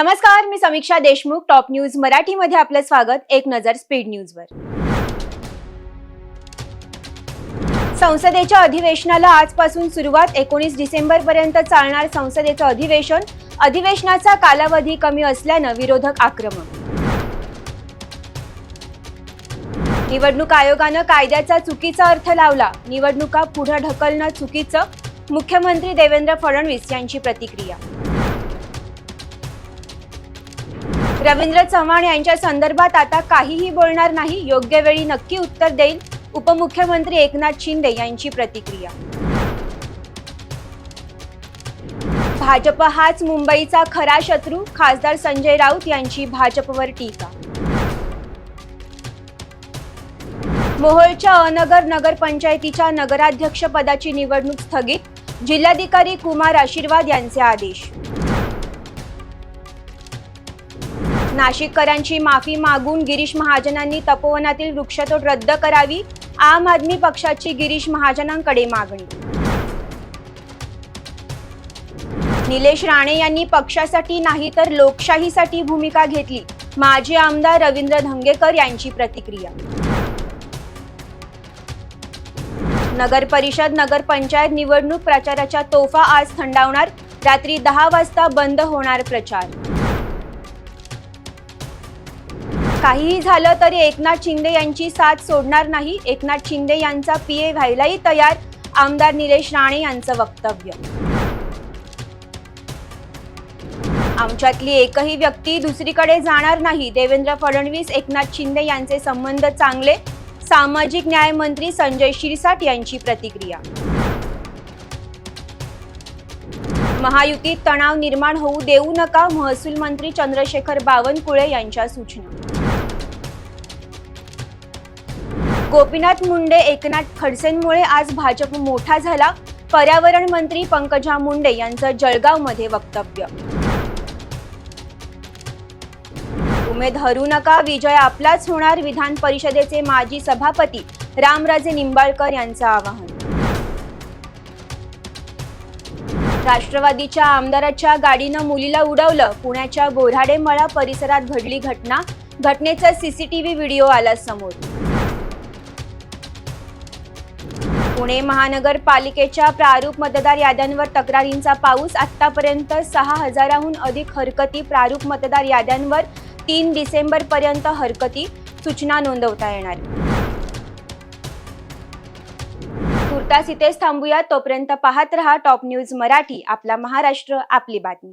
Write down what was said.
नमस्कार, मी समीक्षा Deshmukh. Top news Marathi मध्ये आपलं स्वागत. एक नजर स्पीड न्यूजवर. संसदेच्या अधिवेशनाला आजपासून सुरुवात. 19 डिसेंबर पर्यंत चालणार संसदेचं अधिवेशन. अधिवेशनाचा कालावधी कमी असल्यानं विरोधक आक्रमक. निवडणूक आयोगानं कायद्याचा चुकीचा अर्थ लावला. निवडणुका पुढे ढकलणं चुकीचं. मुख्यमंत्री देवेंद्र फडणवीस यांची प्रतिक्रिया. रवींद्र चव्हाण यांच्या संदर्भात आता काहीही बोलणार नाही. योग्य वेळी नक्की उत्तर देईल. उपमुख्यमंत्री एकनाथ शिंदे यांची प्रतिक्रिया. भाजप हाच मुंबईचा खरा शत्रू. खासदार संजय राऊत यांची भाजपवर टीका. मोहोळच्या अनगर नगरपंचायतीच्या नगराध्यक्ष पदाची निवडणूक स्थगित. जिल्हाधिकारी कुमार आशीर्वाद यांचे आदेश. नाशिककरांची माफी मागून गिरीश महाजनांनी तपोवनातील वृक्षतोड रद्द करावी. आम आदमी पक्षाची गिरीश महाजनांकडे मागणी. निलेश राणे यांनी पक्षासाठी नाही तर लोकशाहीसाठी भूमिका घेतली. माजी आमदार रवींद्र धंगेकर यांची प्रतिक्रिया. नगर परिषद नगरपंचायत निवडणूक प्रचाराच्या तोफा आज थंडावणार. रात्री 10 वाजता बंद होणार प्रचार. काहीही झालं तरी एकनाथ शिंदे यांची साथ सोडणार नाही. एकनाथ शिंदे यांचा पीए व्हायलाही तयार. आमदार निलेश राणे यांचं वक्तव्य. आमच्यातली एकही व्यक्ती दुसरीकडे जाणार नाही. देवेंद्र फडणवीस एकनाथ शिंदे यांचे संबंध चांगले. सामाजिक न्याय मंत्री संजय शिरसाट यांची प्रतिक्रिया. महायुतीत तणाव निर्माण होऊ देऊ नका. महसूल मंत्री चंद्रशेखर बावनकुळे यांच्या सूचना. गोपीनाथ मुंडे एकनाथ खडसेंमुळे आज भाजप मोठा झाला. पर्यावरण मंत्री पंकजा मुंडे यांचं जळगावमध्ये वक्तव्य. उमेद हरू नका, विजय आपलाच होणार. विधान परिषदेचे माजी सभापती रामराजे निंबाळकर यांचं आवाहन. राष्ट्रवादीच्या आमदाराच्या गाडीनं मुलीला उडवलं. पुण्याच्या बोऱ्हाडेमळा परिसरात घडली घटना. घटनेचा सीसीटीव्ही व्हिडिओ आला समोर. पुणे महानगरपालिकेच्या प्रारूप मतदार याद्यांवर तक्रारींचा पाऊस. आतापर्यंत 6000हून अधिक हरकती. प्रारूप मतदार याद्यांवर 3 डिसेंबर पर्यंत हरकती. सूचना नोंदवता येणार. तुर्तास इथेच थांबूया. तोपर्यंत पाहत रहा टॉप न्यूज मराठी. आपला महाराष्ट्र, आपली बातमी.